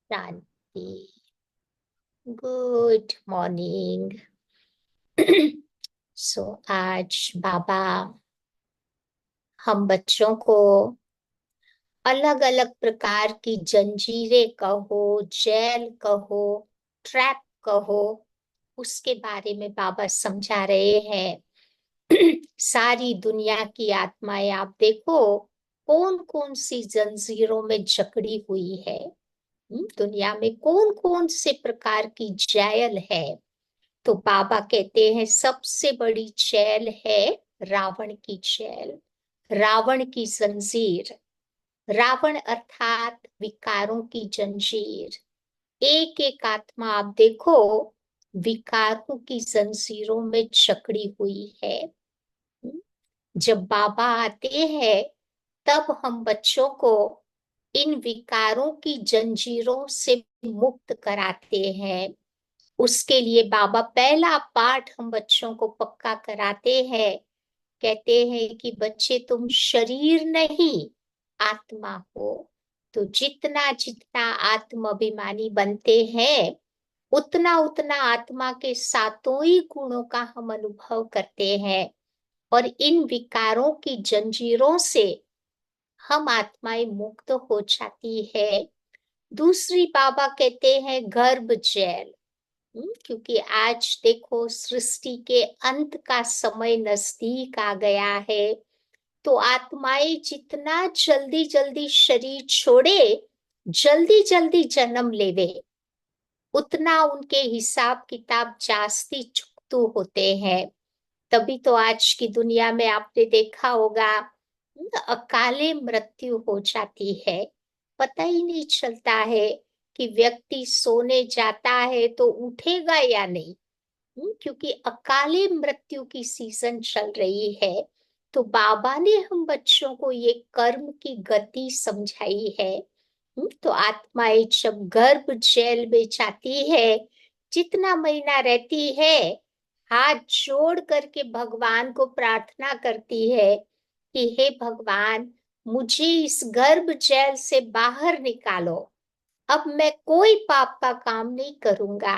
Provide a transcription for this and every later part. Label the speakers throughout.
Speaker 1: शांति। Good morning. आज बाबा हम बच्चों को अलग अलग प्रकार की जंजीरें कहो, जेल कहो, ट्रैप कहो, उसके बारे में बाबा समझा रहे हैं। सारी दुनिया की आत्माएं आप देखो कौन कौन सी जंजीरों में जकड़ी हुई है। दुनिया में कौन कौन से प्रकार की जेल है। तो बाबा कहते हैं सबसे बड़ी जेल है रावण की जेल, रावण की जंजीर। रावण अर्थात विकारों की जंजीर। एक एक आत्मा आप देखो विकारों की जंजीरों में जकड़ी हुई है। जब बाबा आते हैं तब हम बच्चों को इन विकारों की जंजीरों से मुक्त कराते हैं। उसके लिए बाबा पहला पाठ हम बच्चों को पक्का कराते हैं। कहते हैं कि बच्चे तुम शरीर नहीं आत्मा हो। तो जितना जितना आत्माभिमानी बनते हैं उतना उतना आत्मा के सातों ही गुणों का हम अनुभव करते हैं। और इन विकारों की जंजीरों से हम आत्माएं मुक्त हो जाती है। दूसरी बाबा कहते हैं गर्भ जेल। क्योंकि आज देखो सृष्टि के अंत का समय नजदीक आ गया है। तो आत्माएं जितना जल्दी जल्दी शरीर छोड़े, जल्दी जल्दी जन्म लेवे, उतना उनके हिसाब किताब जास्ती चुकतू होते हैं। तभी तो आज की दुनिया में आपने देखा होगा अकाले मृत्यु हो जाती है। पता ही नहीं चलता है कि व्यक्ति सोने जाता है तो उठेगा या नहीं। क्योंकि अकाले मृत्यु की सीजन चल रही है। तो बाबा ने हम बच्चों को ये कर्म की गति समझाई है। तो आत्माएं जब गर्भ जेल में जाती है, जितना महीना रहती है, हाथ जोड़ करके भगवान को प्रार्थना करती है कि हे भगवान, मुझे इस गर्भ जेल से बाहर निकालो। अब मैं कोई पाप का काम नहीं करूंगा।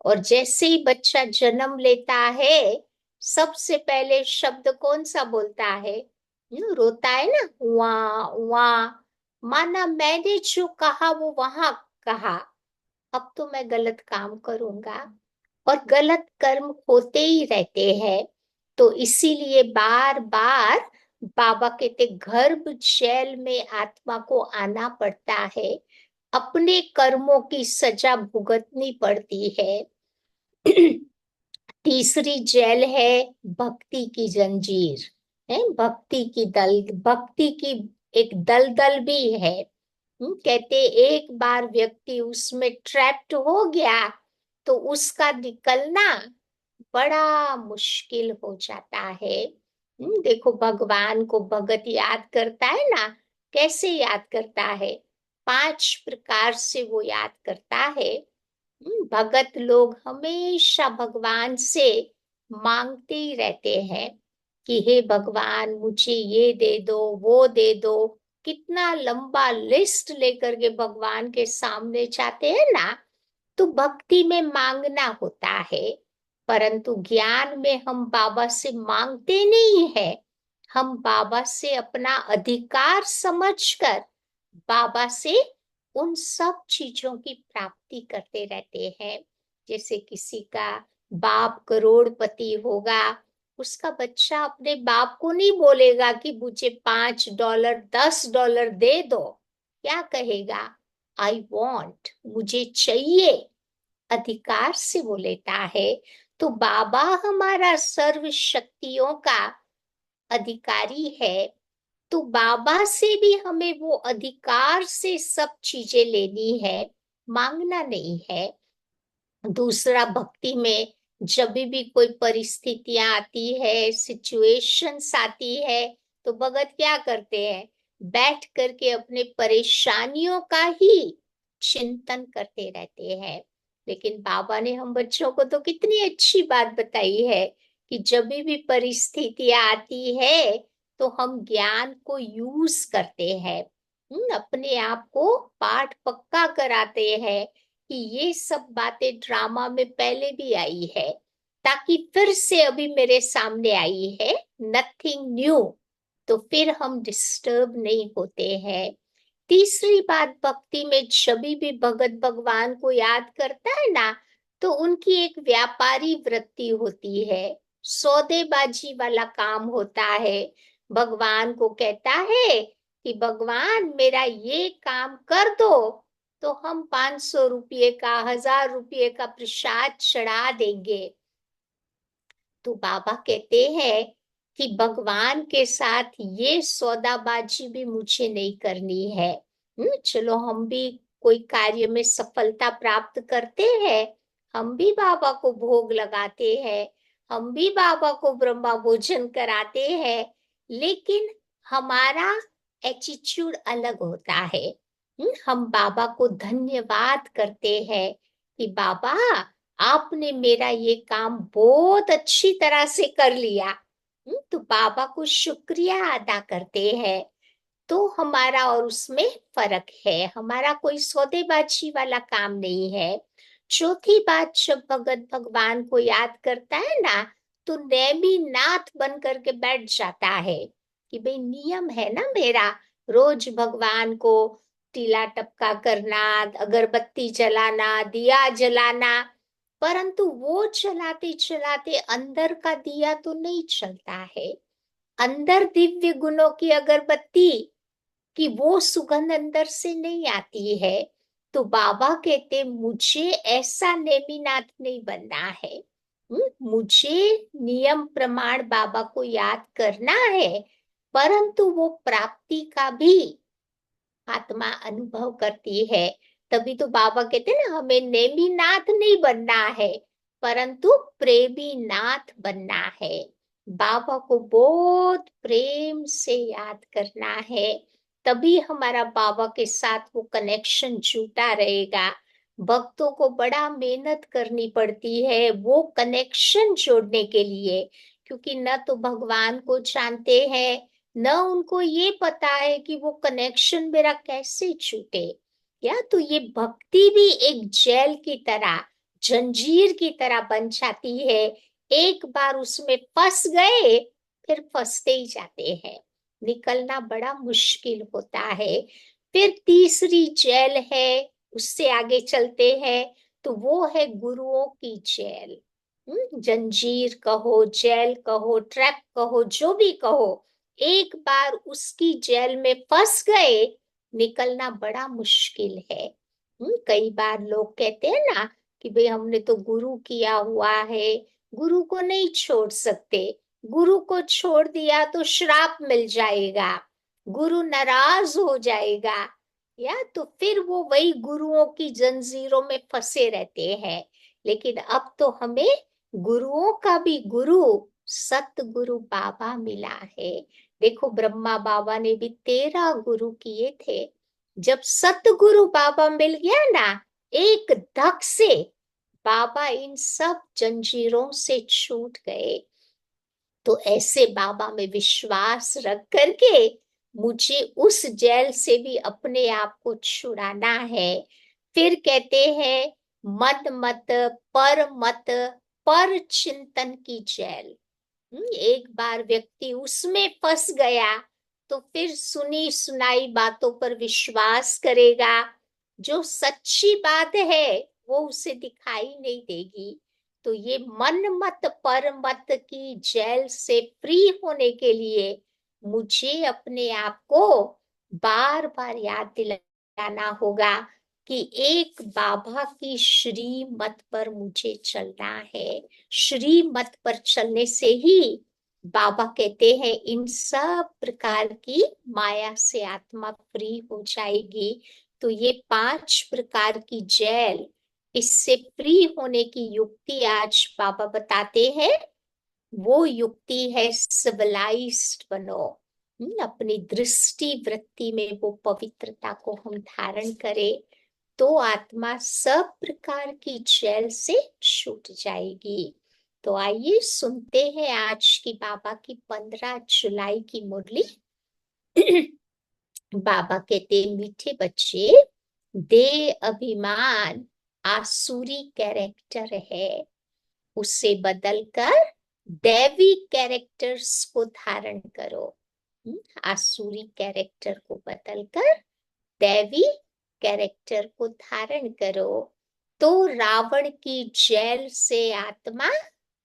Speaker 1: और जैसे ही बच्चा जन्म लेता है, सबसे पहले शब्द कौन सा बोलता है? रोता है ना, वहाँ वहाँ। माना मैंने जो कहा वो वहां कहा, अब तो मैं गलत काम करूंगा। और गलत कर्म होते ही रहते हैं। तो इसीलिए बार बार बाबा कहते गर्भ शैल में आत्मा को आना पड़ता है। अपने कर्मों की सजा भुगतनी पड़ती है। तीसरी जेल है भक्ति की जंजीर। है भक्ति की दल, भक्ति की एक दलदल भी है। कहते एक बार व्यक्ति उसमें ट्रैप्ड हो गया तो उसका निकलना बड़ा मुश्किल हो जाता है। देखो भगवान को भगत याद करता है ना, कैसे याद करता है? 5 प्रकार से वो याद करता है। भगत लोग हमेशा भगवान से मांगते ही रहते हैं कि हे भगवान मुझे ये दे दो, वो दे दो। कितना लंबा लिस्ट लेकर के भगवान के सामने जाते हैं ना। तो भक्ति में मांगना होता है, परंतु ज्ञान में हम बाबा से मांगते नहीं है। हम बाबा से अपना अधिकार समझकर बाबा से उन सब चीजों की प्राप्ति करते रहते हैं। जैसे किसी का बाप करोड़पति होगा, उसका बच्चा अपने बाप को नहीं बोलेगा कि मुझे $5 $10 दे दो। क्या कहेगा? आई वॉन्ट, मुझे चाहिए। अधिकार से वो लेता है। तो बाबा हमारा सर्व शक्तियों का अधिकारी है। तो बाबा से भी हमें वो अधिकार से सब चीजें लेनी है, मांगना नहीं है। दूसरा भक्ति में जब भी कोई परिस्थितियां आती है, सिचुएशंस आती है, तो भगत क्या करते हैं? बैठ करके अपने परेशानियों का ही चिंतन करते रहते हैं। लेकिन बाबा ने हम बच्चों को तो कितनी अच्छी बात बताई है कि जब भी परिस्थितियां आती है तो हम ज्ञान को यूज करते हैं। अपने आप को पाठ पक्का कराते हैं कि ये सब बातें ड्रामा में पहले भी आई है, ताकि फिर से अभी मेरे सामने आई है, नथिंग न्यू। तो फिर हम डिस्टर्ब नहीं होते हैं। तीसरी बात, भक्ति में जब भी भगत भगवान को याद करता है ना, तो उनकी एक व्यापारी वृत्ति होती है, सौदेबाजी वाला काम होता है। भगवान को कहता है कि भगवान मेरा ये काम कर दो, तो हम 500 रुपये का, 1000 रुपये का प्रसाद चढ़ा देंगे। तो बाबा कहते हैं कि भगवान के साथ ये सौदाबाजी भी मुझे नहीं करनी है। चलो हम भी कोई कार्य में सफलता प्राप्त करते हैं, हम भी बाबा को भोग लगाते हैं, हम भी बाबा को ब्रह्मा भोजन कराते हैं, लेकिन हमारा एटीट्यूड अलग होता है। हम बाबा को धन्यवाद करते हैं कि बाबा आपने मेरा ये काम बहुत अच्छी तरह से कर लिया। तो बाबा को शुक्रिया अदा करते हैं। तो हमारा और उसमें फर्क है, हमारा कोई सौदेबाजी वाला काम नहीं है। चौथी बात, जब भगत भगवान को याद करता है ना, तो नेमी नाथ बन करके बैठ जाता है कि भाई नियम है ना मेरा, रोज भगवान को तीला टपका करना, अगरबत्ती जलाना, दिया जलाना। परंतु वो चलाते चलाते अंदर का दिया तो नहीं चलता है। अंदर दिव्य गुणों की अगरबत्ती कि वो सुगंध अंदर से नहीं आती है। तो बाबा कहते मुझे ऐसा नेमिनाथ नहीं बनना है। मुझे नियम प्रमाण बाबा को याद करना है, परंतु वो प्राप्ति का भी आत्मा अनुभव करती है। तभी तो बाबा कहते हैं ना, हमें नेमिनाथ नहीं बनना है, परंतु प्रेमी नाथ बनना है। बाबा को बहुत प्रेम से याद करना है, तभी हमारा बाबा के साथ वो कनेक्शन जुटा रहेगा। भक्तों को बड़ा मेहनत करनी पड़ती है वो कनेक्शन जोड़ने के लिए, क्योंकि न तो भगवान को जानते हैं, न उनको ये पता है कि वो कनेक्शन मेरा कैसे छूटे। या तो ये भक्ति भी एक जेल की तरह, जंजीर की तरह बन जाती है। एक बार उसमें फंस गए, फिर फंसते ही जाते हैं, निकलना बड़ा मुश्किल होता है। फिर तीसरी जेल है, उससे आगे चलते हैं, तो वो है गुरुओं की जेल। जंजीर कहो, जेल कहो, ट्रैप कहो, जो भी कहो, एक बार उसकी जेल में फंस गए, निकलना बड़ा मुश्किल है। कई बार लोग कहते हैं ना कि भाई हमने तो गुरु किया हुआ है, गुरु को नहीं छोड़ सकते, गुरु को छोड़ दिया तो श्राप मिल जाएगा, गुरु नाराज हो जाएगा, या तो फिर वो वही गुरुओं की जंजीरों में फंसे रहते हैं। लेकिन अब तो हमें गुरुओं का भी गुरु सतगुरु बाबा मिला है। देखो ब्रह्मा बाबा ने भी 13 गुरु किए थे। जब सतगुरु बाबा मिल गया ना, एक धक से बाबा इन सब जंजीरों से छूट गए। तो ऐसे बाबा में विश्वास रख करके मुझे उस जेल से भी अपने आप को छुड़ाना है। फिर कहते हैं मद मत, पर मत, पर चिंतन की जेल। एक बार व्यक्ति उसमें फंस गया, तो फिर सुनी सुनाई बातों पर विश्वास करेगा, जो सच्ची बात है वो उसे दिखाई नहीं देगी। तो ये मन मत पर मत की जेल से फ्री होने के लिए मुझे अपने आप को बार बार याद दिलाना होगा कि एक बाबा की श्री मत पर मुझे चलना है। श्री मत पर चलने से ही बाबा कहते हैं इन सब प्रकार की माया से आत्मा फ्री हो जाएगी। तो ये 5 प्रकार की जेल, इससे फ्री होने की युक्ति आज बाबा बताते हैं। वो युक्ति है सिविलाइज्ड बनो। अपनी दृष्टि वृत्ति में वो पवित्रता को हम धारण करें, तो आत्मा सब प्रकार की जेल से छूट जाएगी। तो आइए सुनते हैं आज की बाबा की 15 जुलाई की मुरली। बाबा कहते मीठे बच्चे, दे अभिमान आसुरी कैरेक्टर है, उसे बदलकर दैवी कैरेक्टर्स को धारण करो। आसुरी कैरेक्टर को बदलकर दैवी कैरेक्टर को धारण करो, तो रावण की जेल से आत्मा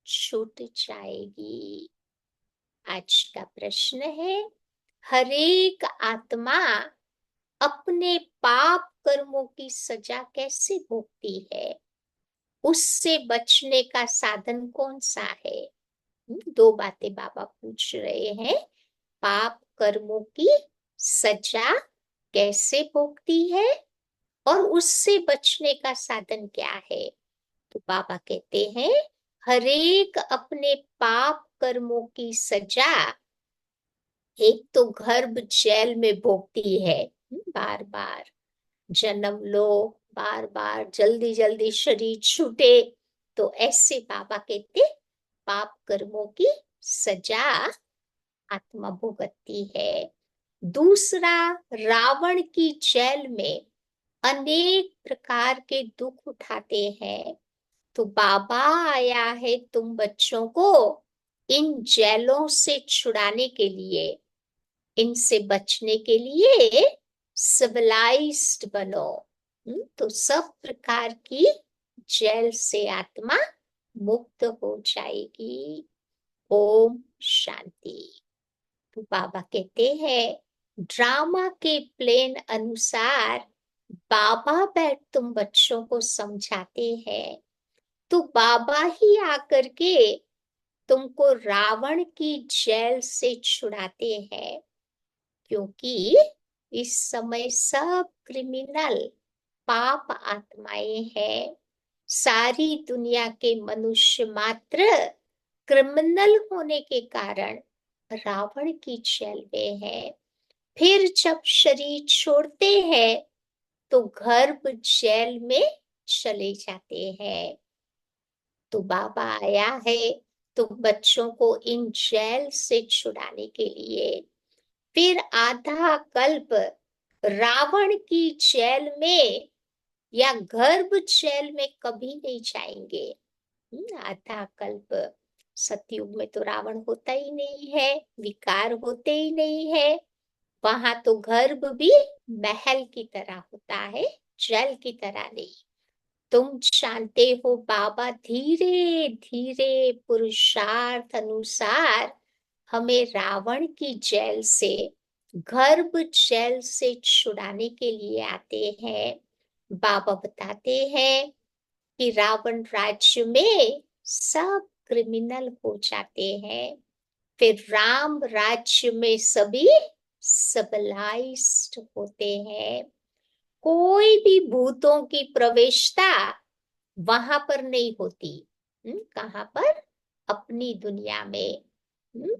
Speaker 1: छूट जाएगी। आज का प्रश्न है, हरेक आत्मा अपने पाप कर्मों की सजा कैसे भोगती है? उससे बचने का साधन कौन सा है? दो बातें बाबा पूछ रहे हैं। पाप कर्मों की सजा कैसे भोगती है और उससे बचने का साधन क्या है? तो बाबा कहते हैं, हरेक अपने पाप कर्मों की सजा एक तो गर्भ जेल में भोगती है, बार बार जन्म लो, बार बार जल्दी जल्दी शरीर छूटे, तो ऐसे बाबा कहते पाप कर्मों की सजा आत्मा भुगतती है। दूसरा, रावण की जेल में अनेक प्रकार के दुख उठाते हैं, तो बाबा आया है तुम बच्चों को इन जेलों से छुड़ाने के लिए, इनसे बचने के लिए सिविलाइज्ड बनो। तो सब प्रकार की जेल से आत्मा मुक्त हो जाएगी। ओम शांति। तो बाबा कहते हैं, ड्रामा के प्लेन अनुसार बाबा बैठ तुम बच्चों को समझाते हैं, तो बाबा ही आकर के तुमको रावण की जेल से छुड़ाते हैं, क्योंकि इस समय सब क्रिमिनल पाप आत्माएं हैं। सारी दुनिया के मनुष्य मात्र क्रिमिनल होने के कारण रावण की जेल में है। फिर जब शरीर छोड़ते हैं तो गर्भ जेल में चले जाते हैं। तो बाबा आया है तो बच्चों को इन जेल से छुड़ाने के लिए। फिर आधा कल्प रावण की जेल में या गर्भ जेल में कभी नहीं जाएंगे। आधा कल्प सतयुग में तो रावण होता ही नहीं है, विकार होते ही नहीं है। वहां तो गर्भ भी महल की तरह होता है, जेल की तरह नहीं। तुम जानते हो बाबा धीरे धीरे पुरुषार्थ अनुसार हमें रावण की जेल से, गर्भ जेल से छुड़ाने के लिए आते हैं। बाबा बताते हैं कि रावण राज्य में सब क्रिमिनल हो जाते हैं, फिर राम राज्य में सभी सिविलाइज्ड होते हैं। कोई भी भूतों की प्रवेशता वहां पर नहीं होती। कहाँ पर? अपनी दुनिया में,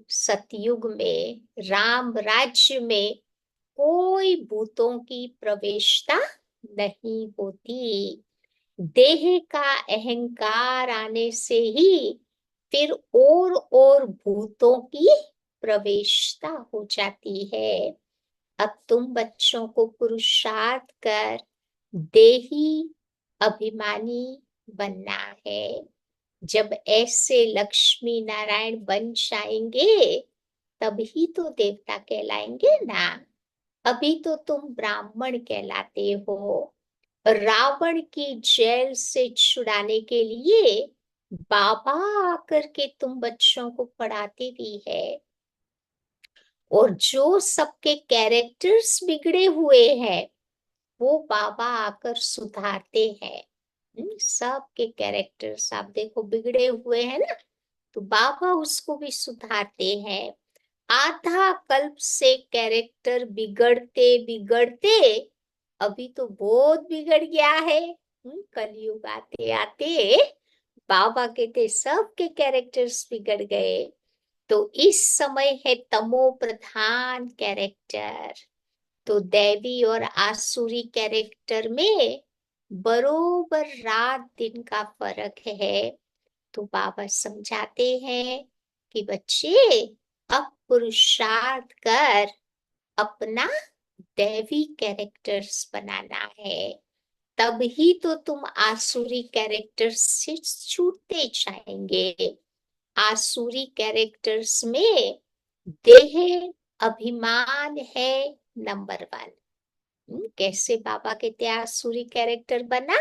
Speaker 1: सतयुग में, राम राज्य में कोई भूतों की प्रवेशता नहीं होती। देह का अहंकार आने से ही फिर और भूतों की प्रवेशता हो जाती है। अब तुम बच्चों को पुरुषार्थ कर देही अभिमानी बनना है। जब ऐसे लक्ष्मी नारायण बन जाएंगे तभी तो देवता कहलाएंगे ना। अभी तो तुम ब्राह्मण कहलाते हो। रावण की जेल से छुड़ाने के लिए बाबा आकर के तुम बच्चों को पढ़ाते भी है। और जो सबके कैरेक्टर्स बिगड़े हुए हैं वो बाबा आकर सुधारते हैं। सबके कैरेक्टर्स आप देखो बिगड़े हुए हैं ना, तो बाबा उसको भी सुधारते हैं। आधा कल्प से कैरेक्टर बिगड़ते बिगड़ते अभी तो बहुत बिगड़ गया है। कलयुग आते आते बाबा कहते सबके कैरेक्टर्स बिगड़ गए। तो इस समय है तमो प्रधान कैरेक्टर। तो दैवी और आसुरी कैरेक्टर में बरोबर रात दिन का फर्क है। तो बाबा समझाते हैं कि बच्चे अब पुरुषार्थ कर अपना दैवी कैरेक्टर्स बनाना है, तब ही तो तुम आसुरी कैरेक्टर्स से छूटते जाएंगे। आसुरी कैरेक्टर्स में देह अभिमान है नंबर वन। कैसे बाबा कहते आसुरी कैरेक्टर बना,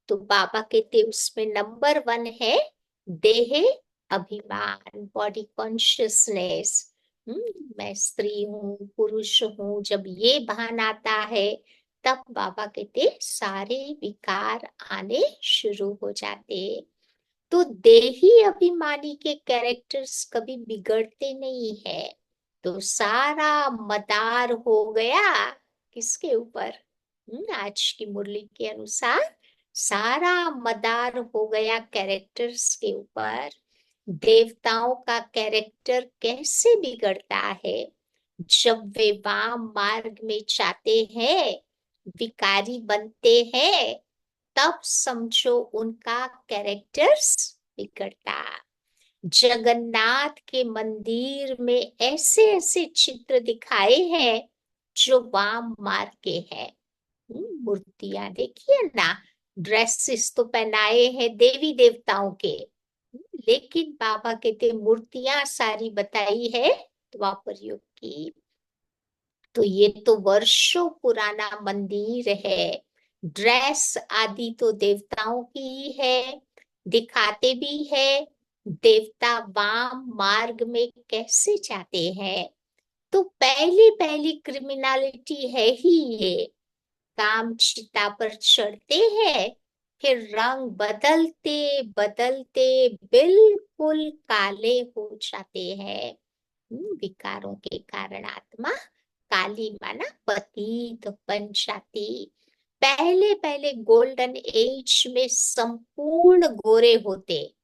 Speaker 1: तो बाबा कहते उसमें नंबर वन है देह अभिमान, बॉडी कॉन्शियसनेस। मैं स्त्री हूँ, पुरुष हूँ, जब ये भान आता है तब बाबा कहते सारे विकार आने शुरू हो जाते। तो देही अभिमानी के कैरेक्टर्स कभी बिगड़ते नहीं है। तो सारा मदार हो गया किसके ऊपर? आज की मुरली के अनुसार सारा मदार हो गया कैरेक्टर्स के ऊपर। देवताओं का कैरेक्टर कैसे बिगड़ता है? जब वे वाम मार्ग में जाते हैं, विकारी बनते हैं, तब समझो उनका कैरेक्टर्स बिगड़ता। जगन्नाथ के मंदिर में ऐसे ऐसे चित्र दिखाए हैं जो वाम मार्ग के हैं। मूर्तियां देखिए ना, ड्रेसेस तो पहनाए हैं देवी देवताओं के, लेकिन बाबा कहते मूर्तियां सारी बताई है द्वापर युग की। तो ये तो वर्षों पुराना मंदिर है। ड्रेस आदि तो देवताओं की ही है, दिखाते भी है देवता वाम मार्ग में कैसे जाते हैं। तो पहली पहली क्रिमिनलिटी है ही ये। काम चिता पर चढ़ते हैं, फिर रंग बदलते बदलते बिल्कुल काले हो जाते हैं। विकारों के कारण आत्मा काली माना पतित बन जाती। पहले पहले गोल्डन एज में संपूर्ण गोरे होते,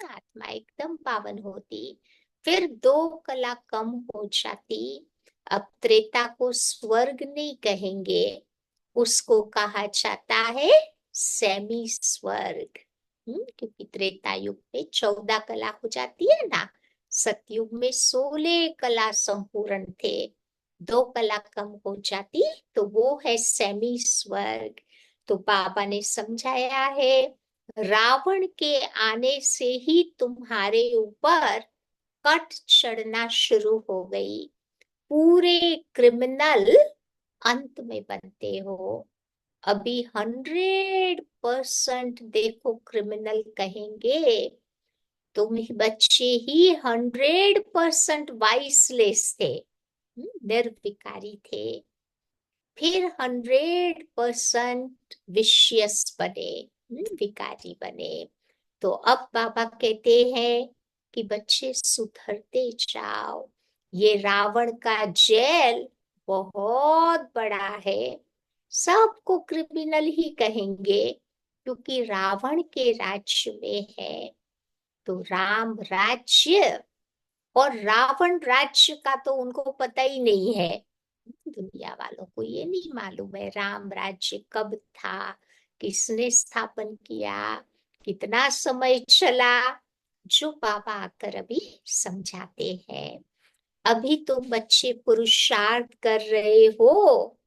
Speaker 1: आत्मा एकदम पावन होती। फिर दो कला कम हो जाती। अब त्रेता को स्वर्ग नहीं कहेंगे, उसको कहा जाता है सेमी स्वर्ग। क्योंकि त्रेता युग में 14 कला हो जाती है ना, सतयुग में 16 कला संपूर्ण थे, दो कला कम हो जाती तो वो है सेमी स्वर्ग। तो बाबा ने समझाया है रावण के आने से ही तुम्हारे ऊपर कट चढ़ना शुरू हो गई। पूरे क्रिमिनल अंत में बनते हो। अभी 100% देखो क्रिमिनल कहेंगे, तुम बच्चे ही 100% वाइसलेस थे, निर्विकारी थे। फिर 100% विशियस बने, विकारी बने। तो अब बाबा कहते हैं कि बच्चे सुधरते जाओ। ये रावण का जेल बहुत बड़ा है, सबको क्रिमिनल ही कहेंगे क्योंकि रावण के राज्य में है। तो राम राज्य और रावण राज्य का तो उनको पता ही नहीं है। दुनिया वालों को ये नहीं मालूम है राम राज्य कब था, किसने स्थापन किया, कितना समय चला, जो बाबा आकर अभी समझाते हैं। अभी तो बच्चे पुरुषार्थ कर रहे हो।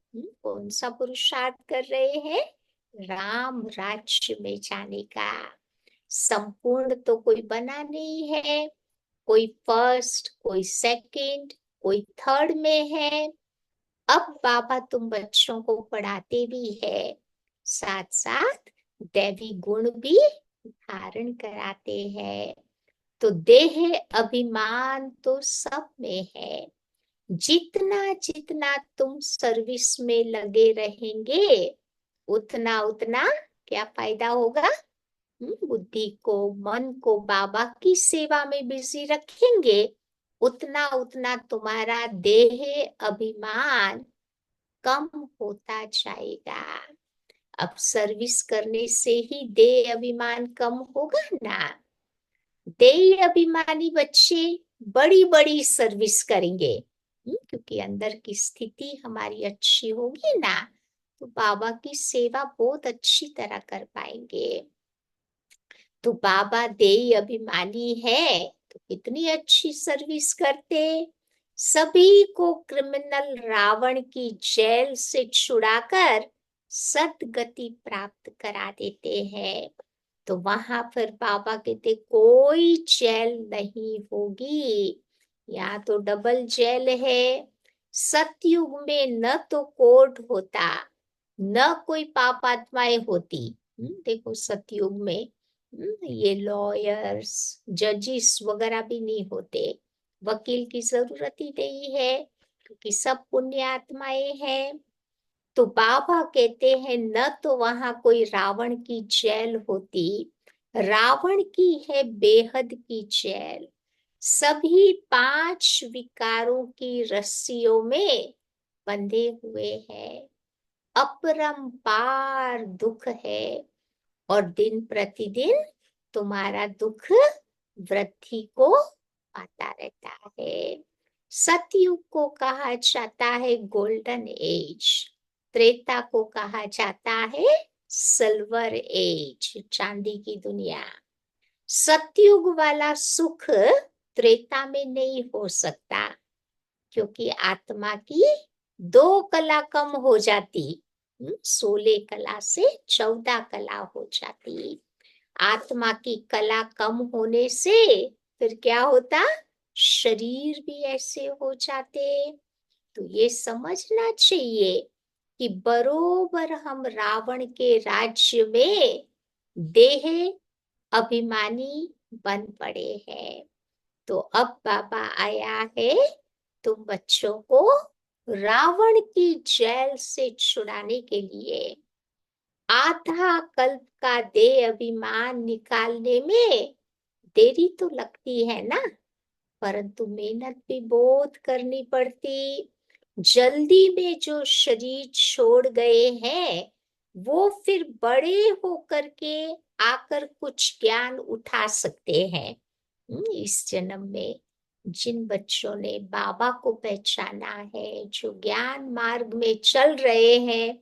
Speaker 1: कौन सा पुरुषार्थ कर रहे हैं? राम राज्य में जाने का। संपूर्ण तो कोई बना नहीं है, कोई फर्स्ट, कोई सेकंड, कोई थर्ड में है। अब बाबा तुम बच्चों को पढ़ाते भी है, साथ साथ दैवी गुण भी धारण कराते हैं। तो देह अभिमान तो सब में है। जितना जितना तुम सर्विस में लगे रहेंगे, उतना उतना क्या फायदा होगा? बुद्धि को, मन को बाबा की सेवा में बिजी रखेंगे, उतना उतना तुम्हारा देह अभिमान कम होता जाएगा। अब सर्विस करने से ही देह अभिमान कम होगा ना। देह अभिमानी बच्चे बड़ी बड़ी सर्विस करेंगे, क्योंकि अंदर की स्थिति हमारी अच्छी होगी ना, तो बाबा की सेवा बहुत अच्छी तरह कर पाएंगे। तो बाबा देही अभिमानी है तो कितनी अच्छी सर्विस करते, सभी को क्रिमिनल रावण की जेल से छुड़ाकर सदगति प्राप्त करा देते हैं। तो वहां पर बाबा कहते कोई जेल नहीं होगी, यहाँ तो डबल जेल है। सतयुग में न तो कोर्ट होता, न कोई पाप आत्माएं होती। देखो सतयुग में ये लॉयर्स जजिस वगैरह भी नहीं होते, वकील की जरूरत ही नहीं है, क्योंकि सब पुण्य आत्माएं हैं। तो बाबा कहते हैं न तो वहां कोई रावण की जेल होती, रावण की है बेहद की जेल। सभी पांच विकारों की रस्सियों में बंधे हुए हैं, अपरंपार दुख है, और दिन प्रतिदिन तुम्हारा दुख वृद्धि को आता रहता है। सतयुग को कहा जाता है गोल्डन एज, त्रेता को कहा जाता है सिल्वर एज, चांदी की दुनिया। सतयुग वाला सुख त्रेता में नहीं हो सकता, क्योंकि आत्मा की 2 कला कम हो जाती, 16 कला से 14 कला हो जाती। आत्मा की कला कम होने से फिर क्या होता, शरीर भी ऐसे हो जाते। तो ये समझना चाहिए कि बरोबर हम रावण के राज्य में देह अभिमानी बन पड़े हैं। तो अब बाबा आया है तुम बच्चों को रावण की जेल से छुड़ाने के लिए। आधा कल्प का देह अभिमान निकालने में देरी तो लगती है ना, परंतु मेहनत भी बहुत करनी पड़ती। जल्दी में जो शरीर छोड़ गए हैं वो फिर बड़े होकर के आकर कुछ ज्ञान उठा सकते हैं। इस जन्म में जिन बच्चों ने बाबा को पहचाना है, जो ज्ञान मार्ग में चल रहे हैं,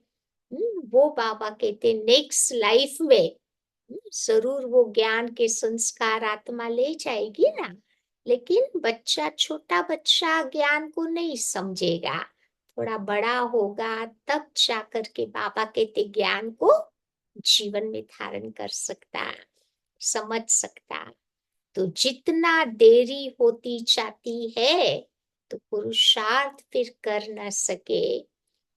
Speaker 1: वो बाबा कहते नेक्स्ट लाइफ में जरूर वो ज्ञान के संस्कार आत्मा ले जाएगी ना। लेकिन बच्चा, छोटा बच्चा ज्ञान को नहीं समझेगा, थोड़ा बड़ा होगा तब जाकर के बाबा कहते ज्ञान को जीवन में धारण कर सकता, समझ सकता। तो जितना देरी होती जाती है तो पुरुषार्थ फिर कर न सके।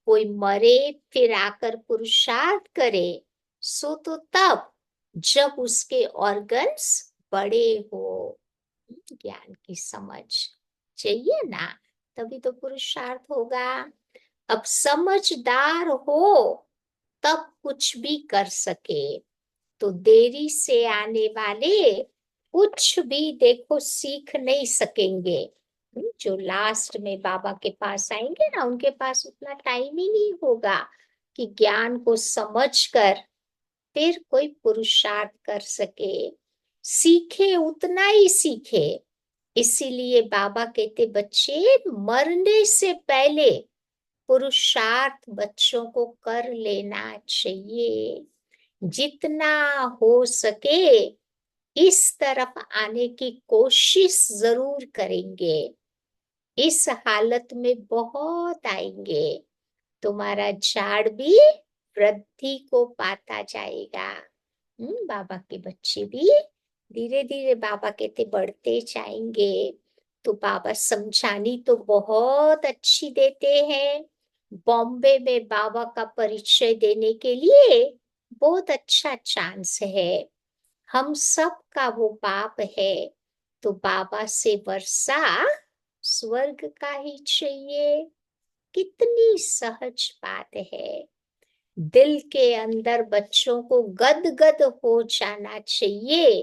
Speaker 1: कोई मरे फिर आकर पुरुषार्थ करे, सो तो तब जब उसके ऑर्गन्स बड़े हो। ज्ञान की समझ चाहिए ना, तभी तो पुरुषार्थ होगा। अब समझदार हो तब कुछ भी कर सके, तो देरी से आने वाले कुछ भी देखो सीख नहीं सकेंगे। जो लास्ट में बाबा के पास आएंगे ना, उनके पास उतना टाइम ही नहीं होगा कि ज्ञान को समझकर फिर कोई पुरुषार्थ कर सके। सीखे उतना ही सीखे। इसीलिए बाबा कहते बच्चे मरने से पहले पुरुषार्थ बच्चों को कर लेना चाहिए। जितना हो सके इस तरफ आने की कोशिश जरूर करेंगे। इस हालत में बहुत आएंगे, तुम्हारा झाड़ भी वृद्धि को पाता जाएगा। बाबा के बच्चे भी धीरे धीरे बाबा कहते बढ़ते जाएंगे। तो बाबा समझानी तो बहुत अच्छी देते हैं। बॉम्बे में बाबा का परिचय देने के लिए बहुत अच्छा चांस है। हम सब का वो पाप है, तो बाबा से वर्षा स्वर्ग का ही चाहिए। कितनी सहज बात है। दिल के अंदर बच्चों को गद गद हो जाना चाहिए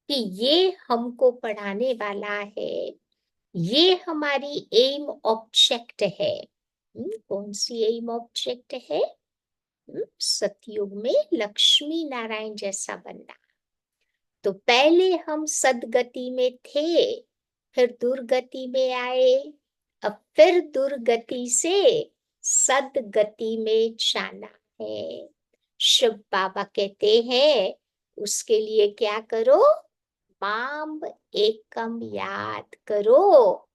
Speaker 1: कि ये हमको पढ़ाने वाला है, ये हमारी एम ऑब्जेक्ट है। कौन सी एम ऑब्जेक्ट है? सतयुग में लक्ष्मी नारायण जैसा बनना। तो पहले हम सदगति में थे, फिर दुर्गति में आए, अब फिर दुर्गति से सदगति में जाना है। शिव बाबा कहते हैं उसके लिए क्या करो, माम एकम याद करो।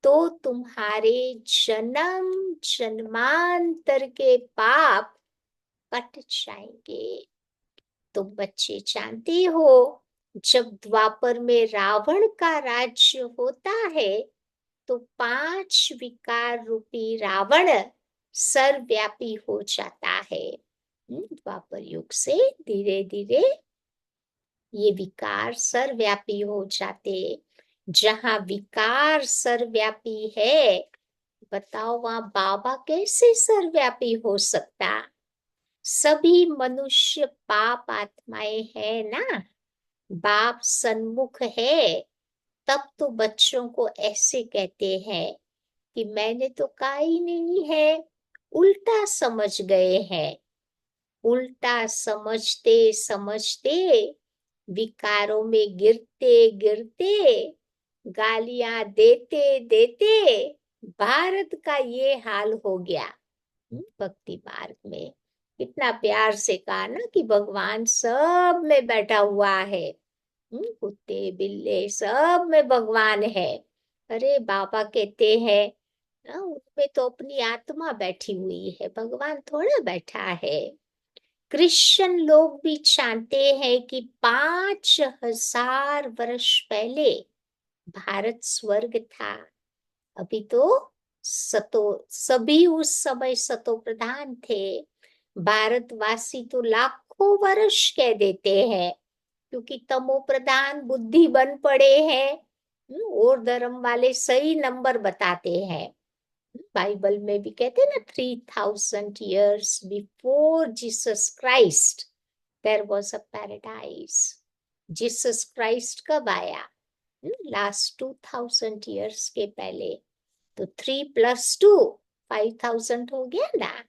Speaker 1: तो तुम्हारे जन्म जन्मांतर के पाप कट जाएंगे। तुम बच्चे जानते हो, जब द्वापर में रावण का राज्य होता है तो 5 विकार रूपी रावण सर्वव्यापी हो जाता है। द्वापर युग से धीरे धीरे ये विकार सर्वव्यापी हो जाते। जहां विकार सर्वव्यापी है, बताओ वहां बाबा कैसे सर्वव्यापी हो सकता। सभी मनुष्य पाप आत्माएं हैं ना, बाप सन्मुख है, तब तो बच्चों को ऐसे कहते हैं कि मैंने तो कहा ही नहीं है, उल्टा समझ गए हैं। उल्टा समझते समझते विकारों में गिरते गिरते, गालियां देते देते भारत का ये हाल हो गया। भक्ति मार्ग में कितना प्यार से कहा ना कि भगवान सब में बैठा हुआ है। कुत्ते बिल्ले सब में भगवान है। अरे बाबा कहते हैं उनमें तो अपनी आत्मा बैठी हुई है, भगवान थोड़ा बैठा है। क्रिश्चियन लोग भी जानते हैं कि 5000 वर्ष पहले भारत स्वर्ग था। अभी तो सतो सभी उस समय सतो प्रधान थे। भारतवासी तो लाखों वर्ष कह देते हैं, क्योंकि तमो प्रधान बुद्धि बन पड़े हैं। और धर्म वाले सही नंबर बताते हैं। बाइबल में भी कहते हैं ना, 3000 years before Jesus Christ there was a paradise। Jesus Christ कब आया? लास्ट 2000 years के पहले। तो 3 + 2 5000 हो गया ना।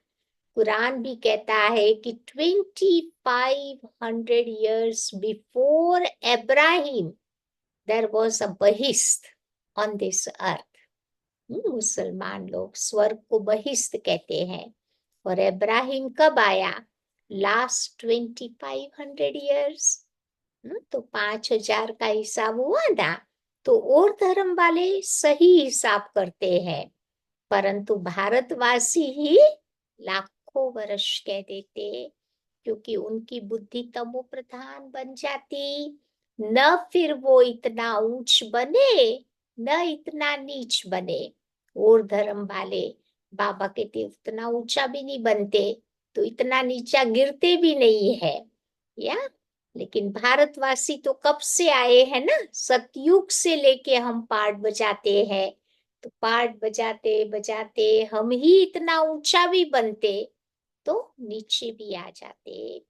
Speaker 1: कुरान भी कहता है कि 2500 years before Abraham there was a बहिश्त on this earth। मुसलमान लोग स्वर्ग को बहिश्त कहते हैं। और इब्राहिम कब आया? Last 2500 years। तो 5000 का हिसाब हुआ ना। तो और धर्म वाले सही हिसाब करते हैं, परंतु भारतवासी ही लाखों वर्ष कह देते, क्योंकि उनकी बुद्धि तमो प्रधान बन जाती। न फिर वो इतना ऊंच बने, न इतना नीच बने। और धर्म वाले बाबा कहते उतना ऊंचा भी नहीं बनते, तो इतना नीचा गिरते भी नहीं है या। लेकिन भारतवासी तो कब से आए हैं ना, सतयुग से लेके हम पाठ बजाते हैं। तो पाठ बजाते बजाते हम ही इतना ऊंचा भी बनते, तो नीचे भी आ जाते।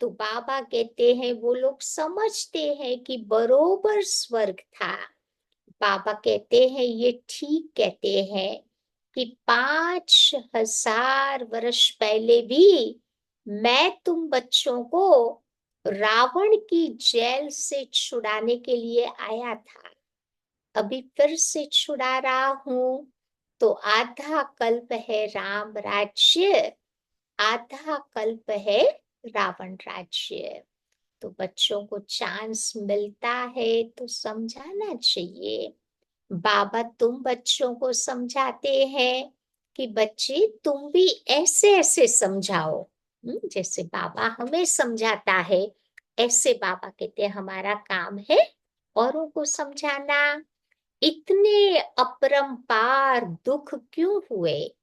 Speaker 1: तो बाबा कहते हैं वो लोग समझते हैं कि बरोबर स्वर्ग था। बाबा कहते हैं ये ठीक कहते हैं कि 5000 वर्ष पहले भी मैं तुम बच्चों को रावण की जेल से छुड़ाने के लिए आया था। अभी फिर से छुड़ा रहा हूं। तो आधा कल्प है राम राज्य, आधा कल्प है रावण राज्य। तो बच्चों को चांस मिलता है तो समझाना चाहिए। बाबा तुम बच्चों को समझाते हैं कि बच्चे तुम भी ऐसे ऐसे समझाओ। जैसे बाबा हमें समझाता है, ऐसे बाबा कहते हैं हमारा काम है औरों को समझाना। इतने अपरंपार दुख क्यों हुए?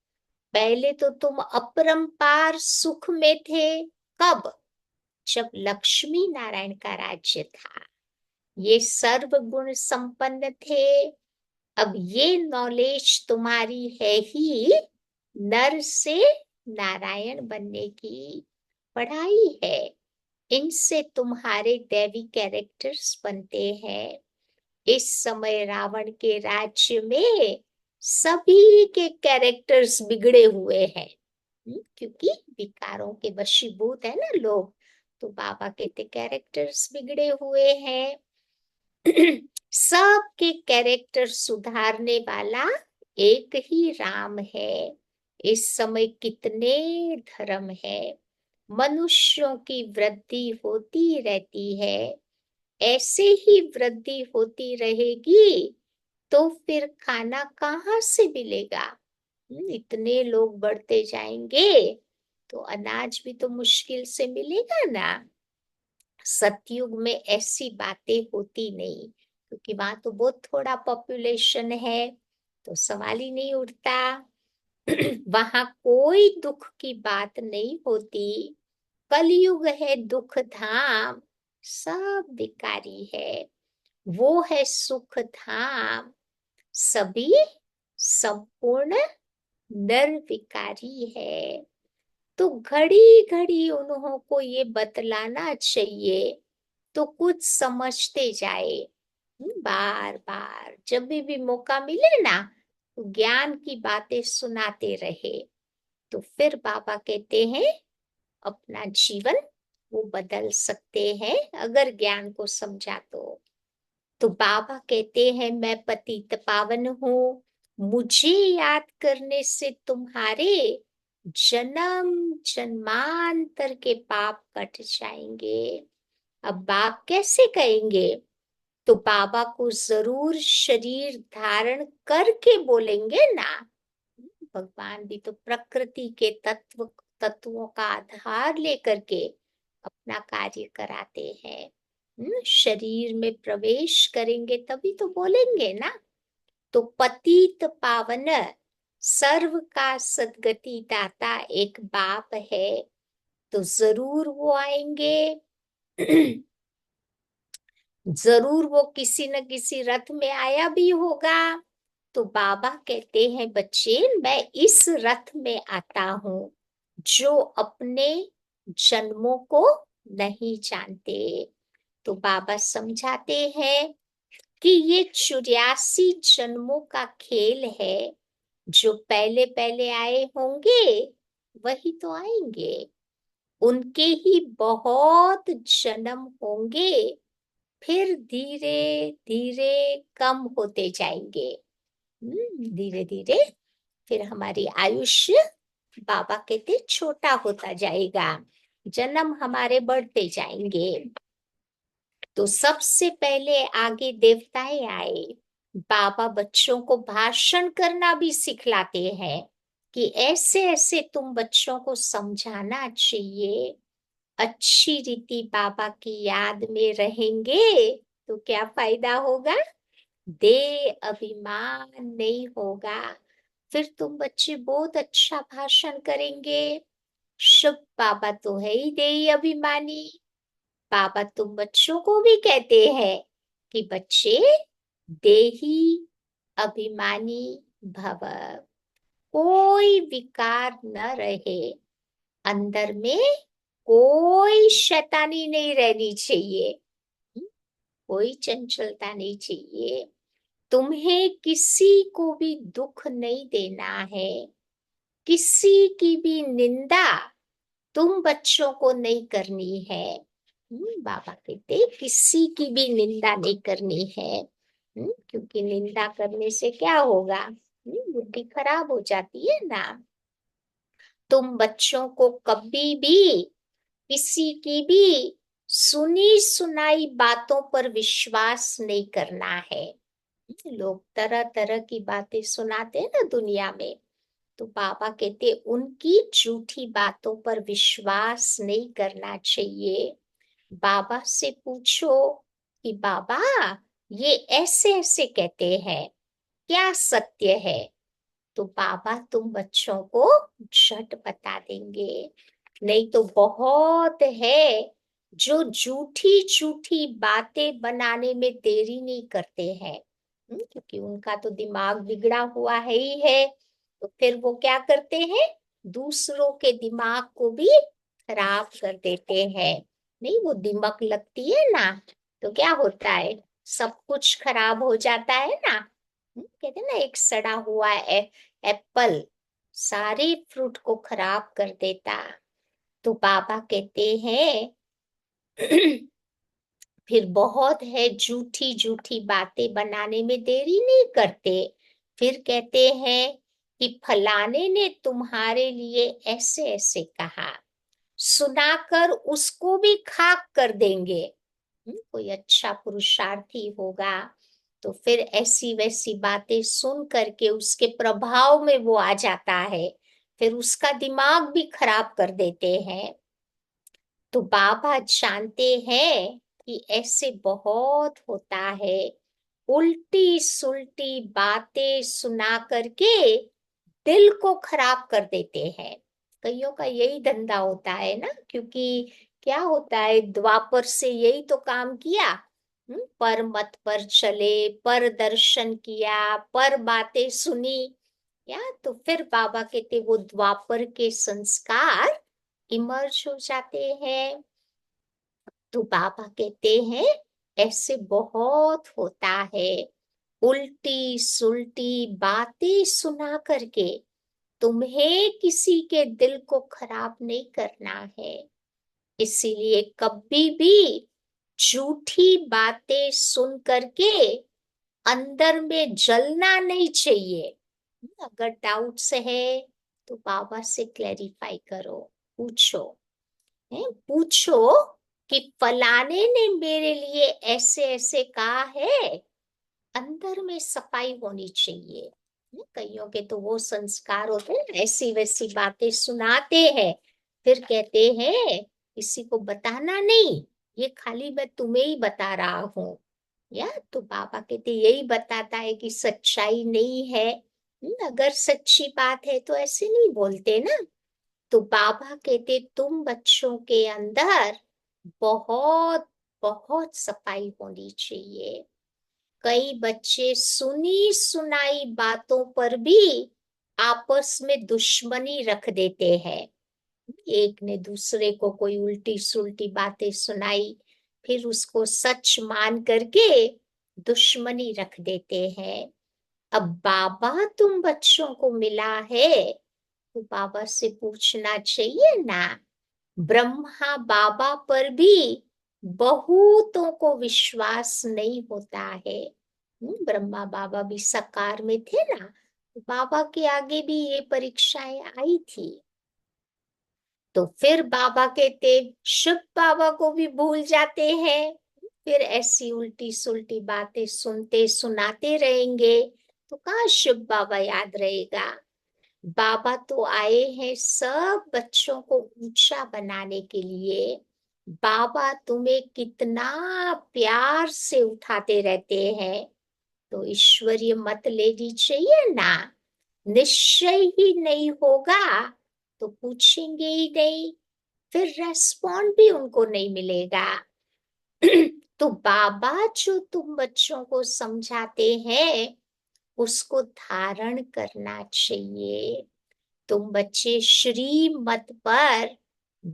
Speaker 1: पहले तो तुम अपरंपार सुख में थे। कब? जब लक्ष्मी नारायण का राज्य था, ये सर्व गुण संपन्न थे। अब ये नॉलेज तुम्हारी है ही, नर से नारायण बनने की पढ़ाई है। इनसे तुम्हारे दैवी कैरेक्टर्स बनते हैं। इस समय रावण के राज्य में सभी के कैरेक्टर्स बिगड़े हुए हैं। क्योंकि विकारों के वशीभूत है ना लोग। तो बाबा कहते कैरेक्टर्स बिगड़े हुए हैं। सबके कैरेक्टर सुधारने वाला एक ही राम है। इस समय कितने धर्म है, मनुष्यों की वृद्धि होती रहती है। ऐसे ही वृद्धि होती रहेगी तो फिर खाना कहाँ से मिलेगा? इतने लोग बढ़ते जाएंगे तो अनाज भी तो मुश्किल से मिलेगा ना। सतयुग में ऐसी बातें होती नहीं, क्योंकि वहां तो बहुत थोड़ा पॉपुलेशन है, तो सवाल ही नहीं उठता। वहां कोई दुख की बात नहीं होती। कलयुग है दुख धाम, सब विकारी है। वो है सुख धाम, सभी संपूर्ण निर्विकारी है। तो घड़ी घड़ी उन्हों को ये बतलाना चाहिए, तो कुछ समझते जाए। बार बार जब भी मौका मिले ना, तो ज्ञान की बातें सुनाते रहे। तो फिर बाबा कहते हैं अपना जीवन वो बदल सकते हैं, अगर ज्ञान को समझा तो बाबा कहते हैं मैं पतित पावन हूँ, मुझे याद करने से तुम्हारे जन्म जन्मांतर के पाप कट जाएंगे। अब बाप कैसे कहेंगे? तो बाबा को जरूर शरीर धारण करके बोलेंगे ना। भगवान भी तो प्रकृति के तत्वों का आधार लेकर के अपना कार्य कराते हैं। शरीर में प्रवेश करेंगे तभी तो बोलेंगे ना। तो पतित पावन सर्व का सद्गति दाता एक बाप है, तो जरूर वो आएंगे। जरूर वो किसी न किसी रथ में आया भी होगा। तो बाबा कहते हैं बच्चे मैं इस रथ में आता हूँ, जो अपने जन्मों को नहीं जानते। तो बाबा समझाते हैं कि ये 84 जन्मों का खेल है। जो पहले पहले आए होंगे वही तो आएंगे, उनके ही बहुत जन्म होंगे, फिर धीरे धीरे कम होते जाएंगे। धीरे धीरे फिर हमारी आयुष्य बाबा कहते छोटा होता जाएगा, जन्म हमारे बढ़ते जाएंगे। तो सबसे पहले आगे देवताएं आए। बाबा बच्चों को भाषण करना भी सिखलाते हैं कि ऐसे ऐसे तुम बच्चों को समझाना चाहिए। अच्छी रीति बाबा की याद में रहेंगे तो क्या फायदा होगा? दे अभिमान नहीं होगा। फिर तुम बच्चे बहुत अच्छा भाषण करेंगे। शुभ बाबा तो है ही देही अभिमानी। बाबा तुम बच्चों को भी कहते हैं कि बच्चे देही अभिमानी भव, कोई विकार न रहे अंदर में, कोई शैतानी नहीं रहनी चाहिए, कोई चंचलता नहीं चाहिए। तुम्हें किसी को भी दुख नहीं देना है, किसी की भी निंदा तुम बच्चों को नहीं करनी है। बाबा कहते किसी की भी निंदा नहीं करनी है। क्योंकि निंदा करने से क्या होगा? बुद्धि खराब हो जाती है ना। तुम बच्चों को कभी भी किसी की भी सुनी सुनाई बातों पर विश्वास नहीं करना है। लोग तरह तरह की बातें सुनाते हैं ना दुनिया में, तो बाबा कहते उनकी झूठी बातों पर विश्वास नहीं करना चाहिए। बाबा से पूछो कि बाबा ये ऐसे ऐसे कहते हैं, क्या सत्य है? तो बाबा तुम बच्चों को झट बता देंगे। नहीं तो बहुत है जो झूठी झूठी बातें बनाने में देरी नहीं करते हैं। क्योंकि उनका तो दिमाग बिगड़ा हुआ है ही है, तो फिर वो क्या करते हैं? दूसरों के दिमाग को भी खराब कर देते हैं। नहीं, वो दिमक लगती है ना, तो क्या होता है? सब कुछ खराब हो जाता है ना। कहते हैं ना, एक सड़ा हुआ एप्पल सारे फ्रूट को खराब कर देता। तो बाबा कहते हैं फिर बहुत है झूठी झूठी बातें बनाने में देरी नहीं करते। फिर कहते हैं कि फलाने ने तुम्हारे लिए ऐसे ऐसे कहा, सुनाकर उसको भी खाक कर देंगे। कोई अच्छा पुरुषार्थी होगा तो फिर ऐसी वैसी बातें सुन करके उसके प्रभाव में वो आ जाता है, फिर उसका दिमाग भी खराब कर देते हैं। तो बाबा जानते हैं कि ऐसे बहुत होता है, उल्टी सुल्टी बातें सुना करके दिल को खराब कर देते हैं। कईयों का यही धंधा होता है ना, क्योंकि क्या होता है, द्वापर से यही तो काम किया। पर मत पर चले, पर दर्शन किया, पर बातें सुनी, या तो फिर बाबा कहते वो द्वापर के संस्कार इमर्ज हो जाते हैं। तो बाबा कहते हैं ऐसे बहुत होता है, उल्टी सुल्टी बातें सुना करके तुम्हें किसी के दिल को खराब नहीं करना है। इसीलिए कभी भी झूठी बातें सुन करके अंदर में जलना नहीं चाहिए। अगर डाउट्स है तो बाबा से क्लैरिफाई करो, पूछो, पूछो कि फलाने ने मेरे लिए ऐसे ऐसे कहा है, अंदर में सफाई होनी चाहिए। कईयों के तो वो संस्कार होते हैं, ऐसी वैसी बातें सुनाते हैं, फिर कहते हैं किसी को बताना नहीं, ये खाली मैं तुम्हें ही बता रहा हूँ। या तो बाबा कहते यही बताता है कि सच्चाई नहीं है। अगर सच्ची बात है तो ऐसे नहीं बोलते ना। तो बाबा कहते तुम बच्चों के अंदर बहुत बहुत सफाई होनी चाहिए। कई बच्चे सुनी सुनाई बातों पर भी आपस में दुश्मनी रख देते हैं। एक ने दूसरे को कोई उल्टी सुल्टी बातें सुनाई, फिर उसको सच मान करके दुश्मनी रख देते हैं। अब बाबा तुम बच्चों को मिला है तो बाबा से पूछना चाहिए ना। ब्रह्मा बाबा पर भी बहुतों को विश्वास नहीं होता है। ब्रह्मा बाबा भी साकार में थे ना, बाबा के आगे भी ये परीक्षाएं आई थी। तो फिर बाबा कहते शिव बाबा को भी भूल जाते हैं, फिर ऐसी उल्टी सुल्टी बातें सुनते सुनाते रहेंगे तो कहाँ शिव बाबा याद रहेगा। बाबा तो आए हैं सब बच्चों को ऊंचा बनाने के लिए। बाबा तुम्हें कितना प्यार से उठाते रहते हैं, तो ईश्वरीय मत लेनी चाहिए ना। निश्चय ही नहीं होगा तो पूछेंगे ही नहीं, फिर रेस्पॉन्ड भी उनको नहीं मिलेगा। तो बाबा जो तुम बच्चों को समझाते हैं उसको धारण करना चाहिए। तुम बच्चे श्री मत पर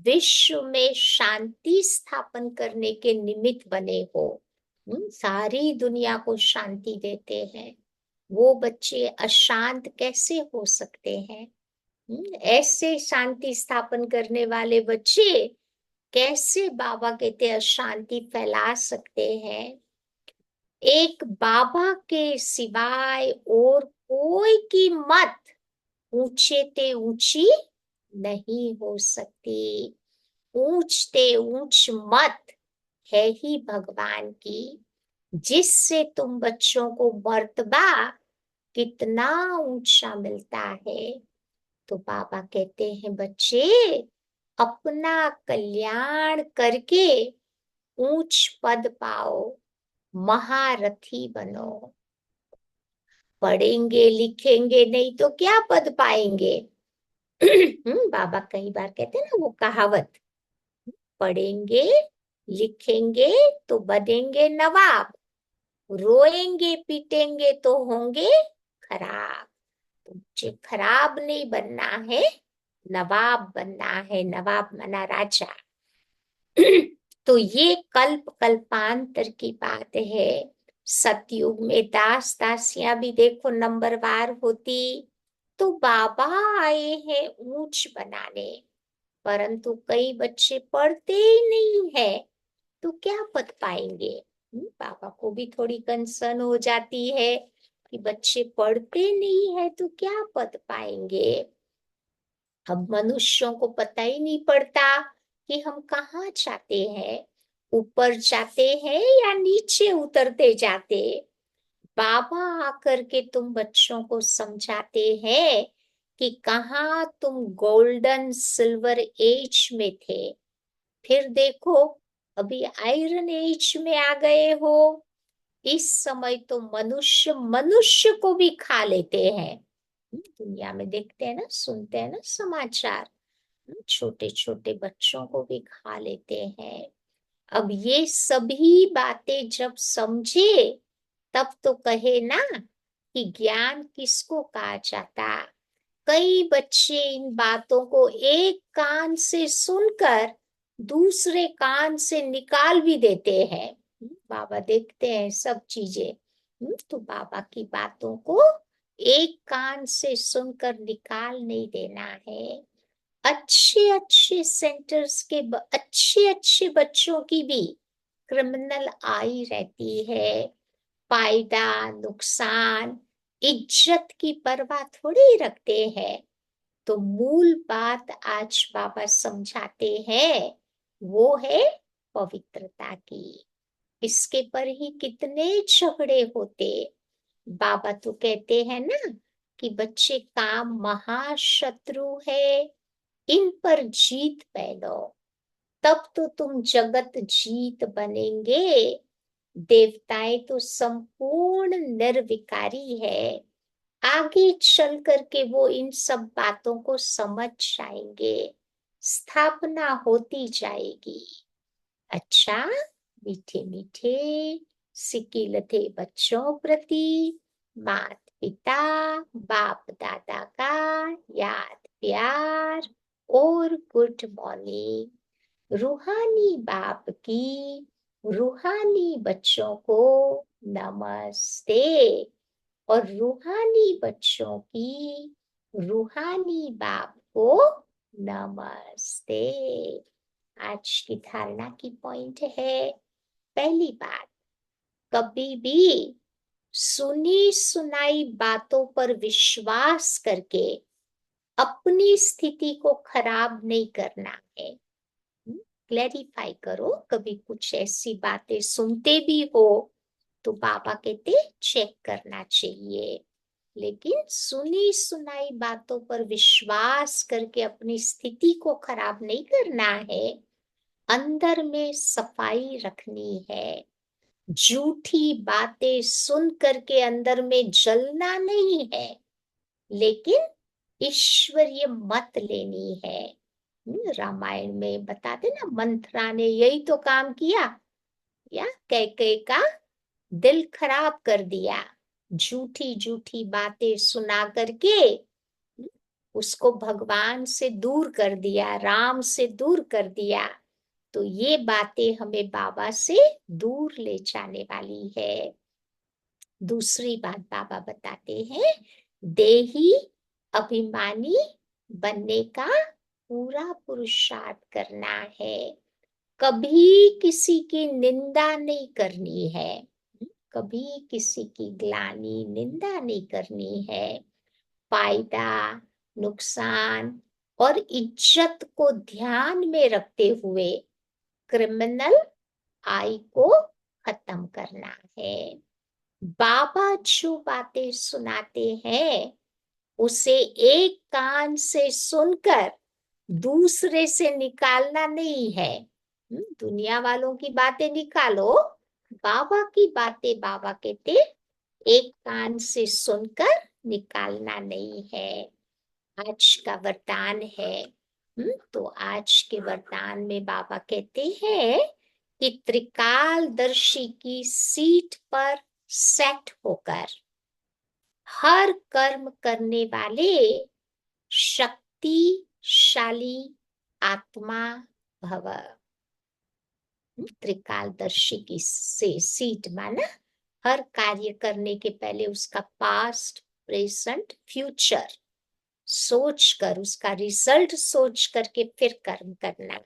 Speaker 1: विश्व में शांति स्थापन करने के निमित्त बने हो। सारी दुनिया को शांति देते हैं, वो बच्चे अशांत कैसे हो सकते हैं। ऐसे शांति स्थापन करने वाले बच्चे कैसे बाबा कहते अशांति फैला सकते हैं। एक बाबा के सिवाय और कोई की मत ऊंचे ते ऊंची नहीं हो सकती। ऊंचते ऊंच मत है ही भगवान की, जिससे तुम बच्चों को मर्तबा कितना ऊंचा मिलता है। तो बाबा कहते हैं बच्चे अपना कल्याण करके ऊंच पद पाओ, महारथी बनो। पढ़ेंगे लिखेंगे नहीं तो क्या पद पाएंगे। बाबा कई बार कहते हैं ना वो कहावत, पढ़ेंगे लिखेंगे तो बनेंगे नवाब, रोएंगे पीटेंगे तो होंगे खराब। तो मुझे खराब नहीं बनना है, नवाब बनना है, नवाब मना राजा। तो ये कल्प कल्पांतर की बात है। सतयुग में दास दासियां भी देखो नंबरवार होती, तो बाबा आए हैं ऊंच बनाने। परंतु कई बच्चे पढ़ते ही नहीं है तो क्या पद पाएंगे। पापा को भी थोड़ी कंसर्न हो जाती है कि बच्चे पढ़ते नहीं है तो क्या पद पाएंगे। अब मनुष्यों को पता ही नहीं पड़ता कि हम कहाँ जाते हैं, ऊपर जाते हैं या नीचे उतरते जाते। बाबा आकर के तुम बच्चों को समझाते हैं कि कहाँ तुम गोल्डन सिल्वर एज में थे, फिर देखो अभी आयरन एज में आ गए हो। इस समय तो मनुष्य मनुष्य को भी खा लेते हैं। दुनिया में देखते हैं ना, सुनते हैं ना समाचार, छोटे छोटे बच्चों को भी खा लेते हैं। अब ये सभी बातें जब समझे तब तो कहे ना कि ज्ञान किसको कहा जाता। कई बच्चे इन बातों को एक कान से सुनकर दूसरे कान से निकाल भी देते हैं। बाबा देखते हैं सब चीजें। तो बाबा की बातों को एक कान से सुनकर निकाल नहीं देना है। अच्छे अच्छे सेंटर्स के अच्छे अच्छे बच्चों की भी क्रिमिनल आई रहती है। फायदा नुकसान इज्जत की परवाह थोड़ी रखते हैं। तो मूल बात आज बाबा समझाते हैं वो है पवित्रता की। इसके पर ही कितने झगड़े होते। बाबा तो कहते हैं ना कि बच्चे काम महाशत्रु है, इन पर जीत पहनो, तब तो तुम जगत जीत बनेंगे। देवताएं तो संपूर्ण निर्विकारी है। आगे चल करके वो इन सब बातों को समझ जाएंगे, स्थापना होती जाएगी। अच्छा, मीठे मीठे सिकिलते बच्चों प्रति माता पिता बाप दादा का याद प्यार और गुड मॉर्निंग। रूहानी बाप की रूहानी बच्चों को नमस्ते, और रूहानी बच्चों की रूहानी बाप को नमस्ते। आज की धारणा की पॉइंट है, पहली बात, कभी भी सुनी सुनाई बातों पर विश्वास करके अपनी स्थिति को खराब नहीं करना है। क्लैरिफाई करो, कभी कुछ ऐसी बातें सुनते भी हो तो बाबा कहते चेक करना चाहिए। लेकिन सुनी सुनाई बातों पर विश्वास करके अपनी स्थिति को खराब नहीं करना है। अंदर में सफाई रखनी है। झूठी बातें सुन करके अंदर में जलना नहीं है, लेकिन ईश्वरीय मत लेनी है। रामायण में बताते ना, मंथरा ने यही तो काम किया, या कैकेयी का दिल खराब कर दिया। झूठी झूठी बातें सुना करके उसको भगवान से दूर कर दिया, राम से दूर कर दिया। तो ये बातें हमें बाबा से दूर ले जाने वाली है। दूसरी बात बाबा बताते हैं, देही अभिमानी बनने का पूरा पुरुषार्थ करना है। कभी किसी की निंदा नहीं करनी है, कभी किसी की ग्लानि निंदा नहीं करनी है। फायदा नुकसान और इज्जत को ध्यान में रखते हुए क्रिमिनल आई को खत्म करना है। बाबा जो बातें सुनाते हैं उसे एक कान से सुनकर दूसरे से निकालना नहीं है। दुनिया वालों की बातें निकालो, बाबा की बातें बाबा कहते एक कान से सुनकर निकालना नहीं है। आज का वरदान है। तो आज के वरदान में बाबा कहते हैं कि त्रिकालदर्शी की सीट पर सेट होकर हर कर्म करने वाले शक्तिशाली आत्मा भव। त्रिकालदर्शी की से सीट माना हर कार्य करने के पहले उसका पास्ट प्रेजेंट फ्यूचर सोच कर, उसका रिजल्ट सोच करके फिर कर्म करना।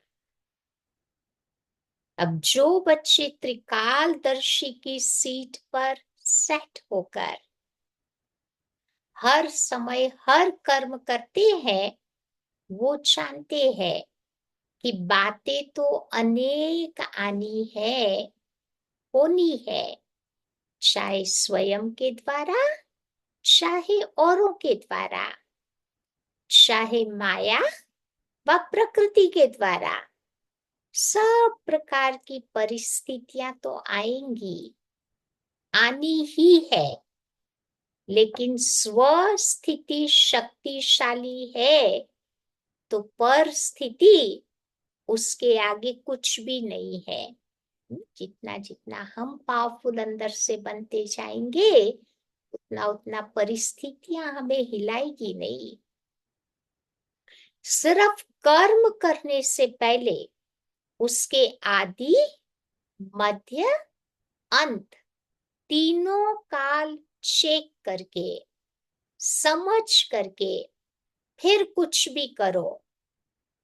Speaker 1: अब जो बच्चे त्रिकालदर्शी की सीट पर सेट होकर हर समय हर कर्म करते हैं, वो जानते हैं कि बातें तो अनेक आनी है, होनी है। चाहे स्वयं के द्वारा, चाहे औरों के द्वारा, चाहे माया व प्रकृति के द्वारा। सब प्रकार की परिस्थितियां तो आएंगी, आनी ही है, लेकिन स्वस्थिति शक्तिशाली है तो परिस्थिति उसके आगे कुछ भी नहीं है। जितना जितना हम पावरफुल अंदर से बनते जाएंगे, उतना उतना परिस्थितियां हमें हिलाएगी नहीं। सिर्फ कर्म करने से पहले उसके आदि, मध्य, अंत तीनों काल चेक करके, समझ करके फिर कुछ भी करो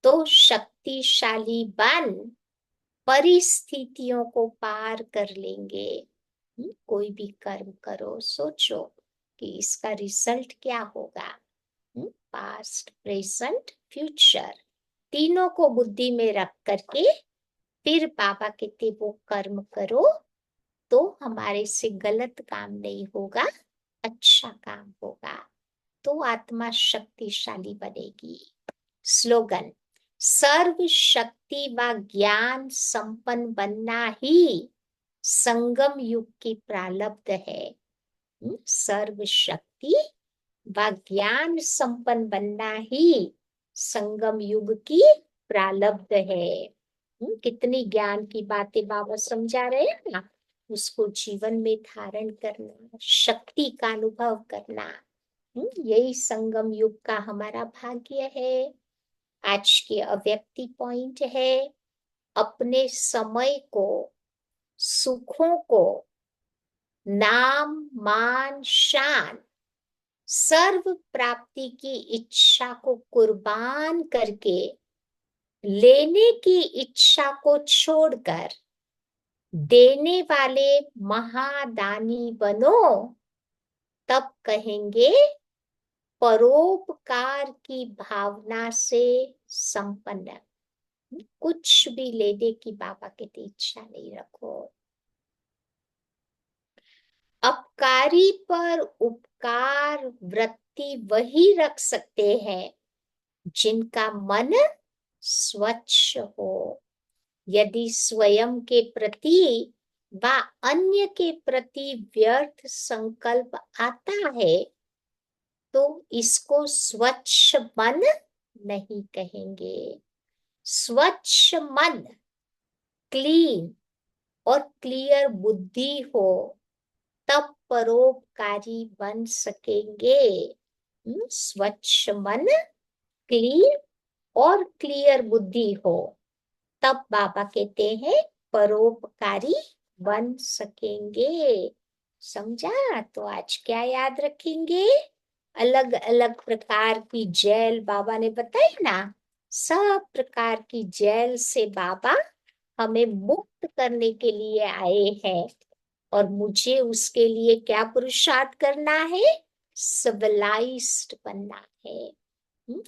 Speaker 1: तो शक्तिशाली बन परिस्थितियों को पार कर लेंगे। कोई भी कर्म करो, सोचो कि इसका रिजल्ट क्या होगा। पास्ट, प्रेजेंट, फ्यूचर तीनों को बुद्धि में रख करके फिर बाबा कहते वो कर्म करो तो हमारे से गलत काम नहीं होगा, अच्छा काम होगा, तो आत्मा शक्तिशाली बनेगी। स्लोगन, सर्व शक्ति व ज्ञान संपन्न बनना ही संगम युग की प्रारब्ध है। सर्व शक्ति व ज्ञान संपन्न बनना ही संगम युग की प्रारब्ध है। कितनी ज्ञान की बातें बाबा समझा रहे हैं ना। उसको जीवन में धारण करना, शक्ति का अनुभव करना, यही संगम युग का हमारा भाग्य है। आज के अव्यक्ति पॉइंट है, अपने समय को, सुखों को, नाम, मान, शान, सर्व प्राप्ति की इच्छा को कुर्बान करके लेने की इच्छा को छोड़कर देने वाले महादानी बनो, तब कहेंगे परोपकार की भावना से संपन्न। कुछ भी लेने की बाबा कहते इच्छा नहीं रखो। अपकारी पर उपकार वृत्ति वही रख सकते हैं जिनका मन स्वच्छ हो। यदि स्वयं के प्रति व अन्य के प्रति व्यर्थ संकल्प आता है तो इसको स्वच्छ मन नहीं कहेंगे। स्वच्छ मन, क्लीन और क्लियर बुद्धि हो तब परोपकारी बन सकेंगे। स्वच्छ मन, क्लीन और क्लियर बुद्धि हो तब बाबा कहते हैं परोपकारी बन सकेंगे। समझा? तो आज क्या याद रखेंगे? अलग अलग प्रकार की जेल बाबा ने बताई ना। सब प्रकार की जेल से बाबा हमें मुक्त करने के लिए आए हैं और मुझे उसके लिए क्या पुरुषार्थ करना है? सिविलाइज्ड बनना है।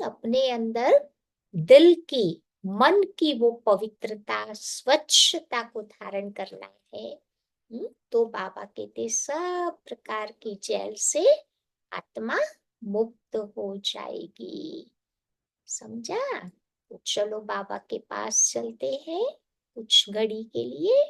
Speaker 1: अपने अंदर दिल की, मन की वो पवित्रता, स्वच्छता को धारण करना है। तो बाबा कहते सब प्रकार की जेल से आत्मा मुक्त हो जाएगी। समझा? तो चलो बाबा के पास चलते हैं कुछ घड़ी के लिए।